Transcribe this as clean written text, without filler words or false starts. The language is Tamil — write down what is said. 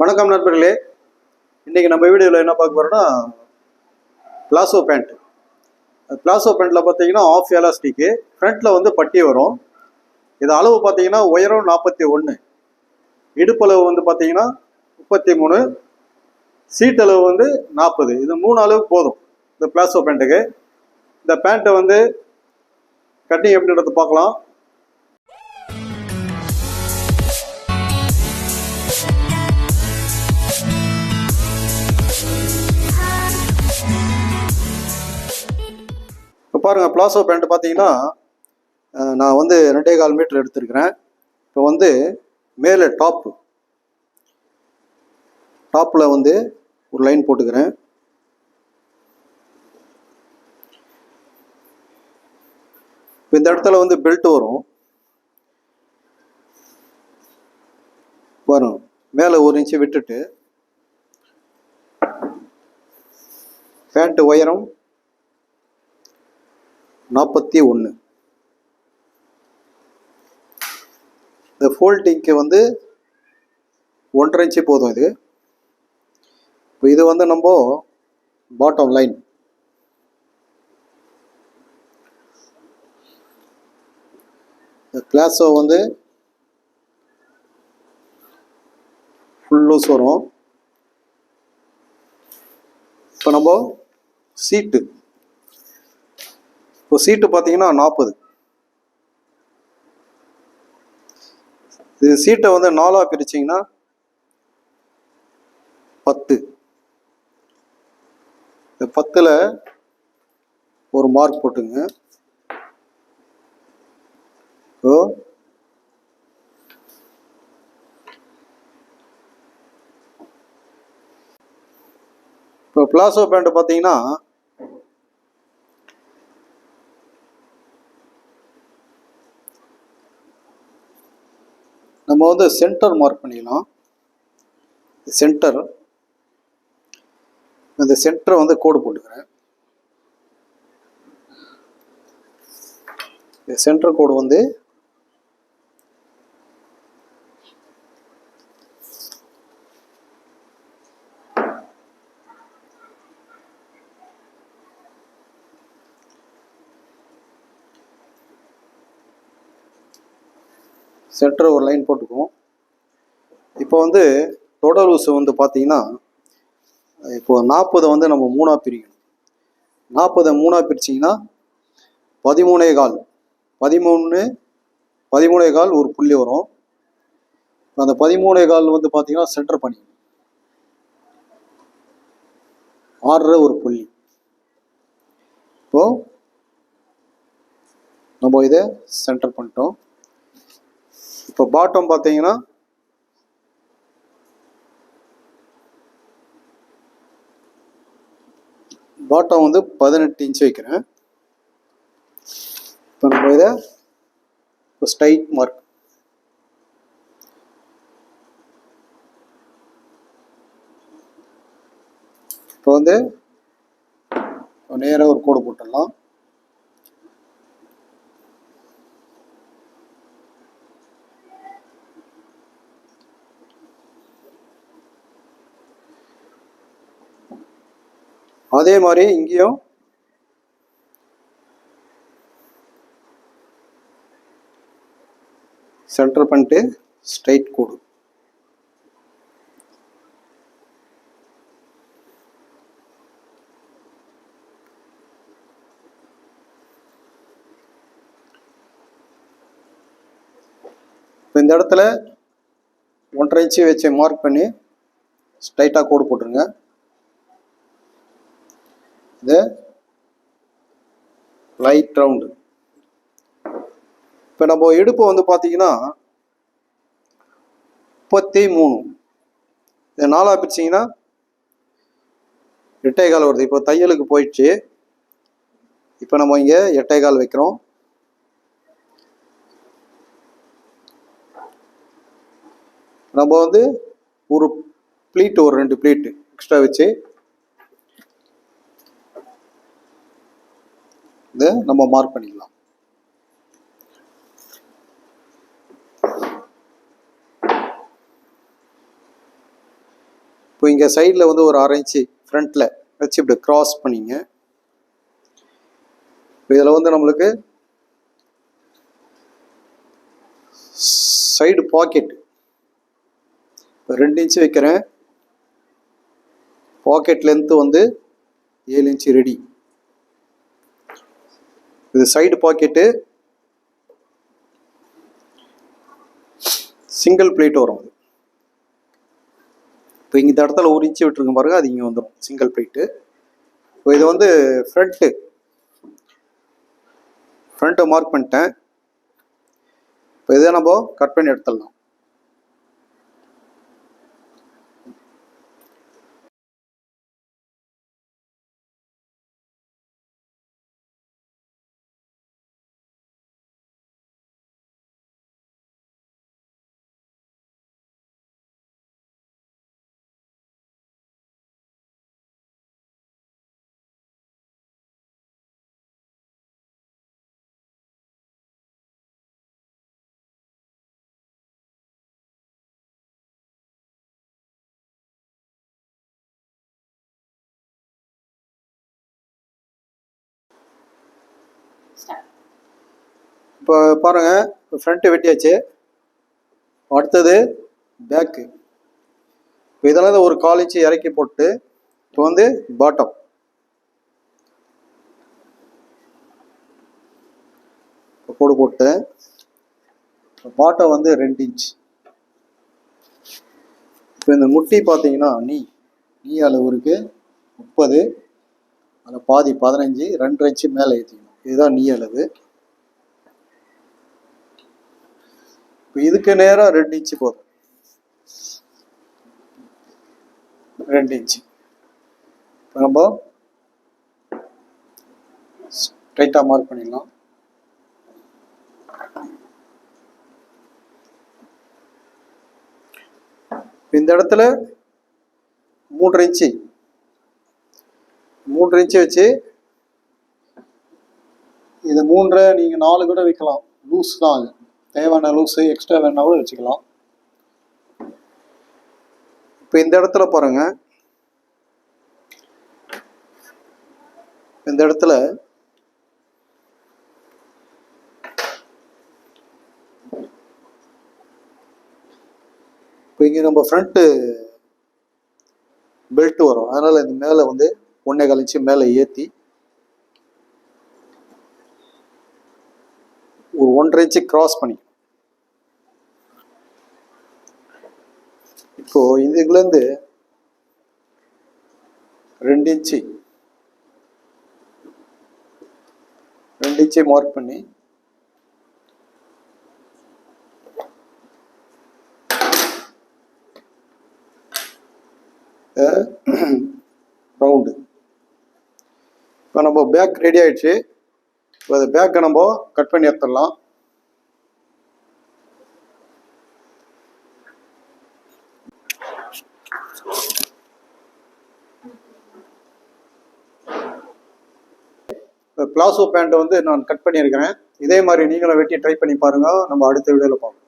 வணக்கம் நண்பர்களே. இன்றைக்கி நம்ம வீடியோவில் என்ன பார்க்க போகிறோன்னா பிளாசோ பேண்ட். பிளாசோ பேண்ட்டில் பார்த்தீங்கன்னா ஆஃப் எலாஸ்டிக்கு, ஃப்ரண்ட்டில் வந்து பட்டி வரும். இது அளவு பார்த்தீங்கன்னா உயரம் 41, இடுப்பளவு வந்து பார்த்தீங்கன்னா 33, சீட்டளவு வந்து 40. இது 3 அளவு போதும் இந்த பிளாசோ பேண்ட்டுக்கு. இந்த பேண்ட்டை வந்து கட்டிங் எப்படின்றது பார்க்கலாம். இப்போ பாருங்கள், பிளாசோ பேண்ட் பார்த்தீங்கன்னா நான் வந்து 2.25 மீட்டர் எடுத்திருக்கிறேன். இப்போ வந்து மேலே டாப்பில் வந்து ஒரு லைன் போட்டுக்கிறேன். இப்போ இந்த இடத்துல வந்து பெல்ட் வரும். வரும் மேலே 1 இன்ச்சு விட்டுட்டு பேண்ட் உயரம் 41. இந்த ஃபோல்டிங்க்கு வந்து 1.5 இன்ச்சு போதும் இது. இப்போ இது வந்து நம்ம பாட்டம் லைன். இந்த பிளாசோ வந்து ஃபுல் லூஸ் வரும். இப்போ நம்ம சீட்டு பார்த்தீங்கன்னா 40. இது சீட்டை வந்து 4ஆக பிரிச்சிங்கன்னா 10. இந்த 10ல் ஒரு மார்க் போட்டுங்க. இப்போ பிளாசோ பேண்ட் பார்த்தீங்கன்னா நம்ம வந்து சென்டர் மார்க் பண்ணிக்கலாம். இந்த சென்டரை வந்து கோடு போட்டுக்கிறேன். இந்த சென்டர் கோடு வந்து சென்டர் ஒரு லைன் போட்டுக்குவோம். இப்போ வந்து தொடர் லூஸ் வந்து பார்த்தீங்கன்னா, இப்போ 40 வந்து நம்ம 3ஆக பிரிக்கணும். 40 3ஆக பிரிச்சிங்கன்னா 13.25 ஒரு புள்ளி வரும். அந்த 13.25 வந்து பார்த்தீங்கன்னா சென்டர் பண்ணி 6 ஒரு புள்ளி. இப்போ நம்ம இதை சென்டர் பண்ணிட்டோம். இப்போ பாட்டம் பார்த்தீங்கன்னா பாட்டம் வந்து 18 இன்ச்சு வைக்கிறேன். இப்போ நம்ம இதை இப்போ ஸ்ட்ரைட் மார்க். இப்போ வந்து நேராக ஒரு கோடு போட்டுடலாம். அதே மாதிரி இங்கேயும் சென்டர் பண்ணிட்டு ஸ்ட்ரைட் கோடு. இப்போ இந்த இடத்துல 1.5 இன்ச்சு வச்சு மார்க் பண்ணி ஸ்ட்ரைட்டாக கோடு போட்டுருங்க. இது லைட் ரவுண்டு. இப்போ நம்ம இடுப்பு வந்து பார்த்தீங்கன்னா 33. இது 4ஆக பிரிச்சிங்கன்னா 8.25 வருது. இப்போ தையலுக்கு போயிடுச்சு. இப்போ நம்ம இங்கே 8.25 வைக்கிறோம். நம்ம வந்து ஒரு 2 ப்ளீட் எக்ஸ்ட்ரா வச்சு இதை நம்ம மார்க் பண்ணிக்கலாம். இப்போ இங்கே சைடில் வந்து ஒரு 1/2 இன்ச்சு ஃப்ரண்ட்டில் வச்சு இப்படி க்ராஸ் பண்ணிங்க. இப்போ இதில் வந்து நம்மளுக்கு சைடு பாக்கெட் இப்போ 2 இன்ச்சு வைக்கிறேன். பாக்கெட் லென்த்து வந்து 7 இன்ச்சு ரெடி. இது சைடு பாக்கெட்டு சிங்கிள் பிளேட் வரும். அது இப்போ இந்த இடத்துல 1 இன்ச்சு விட்டுருங்க பாருங்க, அது இங்கே வந்துடும் சிங்கிள் பிளேட்டு. இப்போ இது வந்து ஃப்ரண்ட்டை மார்க் பண்ணிட்டேன். இப்போ இதை நம்ம கட் பண்ணி எடுத்துடலாம். இப்போ பாருங்க, ஃப்ரண்ட்டு வெட்டியாச்சு. அடுத்தது பேக்கு. இப்போ இதெல்லாம் ஒரு 1/4 இன்ச்சு இறக்கி போட்டு இப்போ வந்து பாட்டம் கோடு போட்டு பாட்டம் வந்து 2 இன்ச். இப்போ இந்த முட்டி பார்த்தீங்கன்னா நீ அளவு இருக்கு 30, அதில் பாதி 15, 2.5 இன்ச்சு மேலே ஏற்றிக்கணும். இதுதான் நீ அளவு. இப்போ இதுக்கு நேராக 2 இன்ச்சு போதும். 2 இன்ச்சு இப்போ நம்ம ஸ்ட்ரைட்டாக மார்க் பண்ணிடலாம். இந்த இடத்துல 3 இன்ச்சு வச்சு இது 3 நீங்கள் 4 கூட வைக்கலாம். லூஸ் தான், அது தேவையான லூஸு எக்ஸ்ட்ரா வேணா கூட வச்சுக்கலாம். இப்போ இந்த இடத்துல பாருங்க, இந்த இடத்துல இப்போ இங்கே நம்ம ஃப்ரண்ட்டு பெல்ட் வரும், அதனால் இந்த மேலே வந்து 1.25 இன்ச்சு மேலே ஏற்றி ஒரு 1.5 இன்ச்சு கிராஸ் பண்ணி இப்போ இதுலேருந்து 2 இன்ச்சு மார்க் பண்ணி ரவுண்டு. இப்போ நம்ம பேக் ரெடி ஆயிடுச்சு. இப்போ அந்த பேக்கை நம்ம கட் பண்ணி எடுத்துடலாம். பிளாசோ பேண்ட் வந்து நான் கட் பண்ணியிருக்கிறேன். இதே மாதிரி நீங்களும் வெட்டி ட்ரை பண்ணி பாருங்க. நம்ம அடுத்த வீடியோவில் பார்ப்போம்.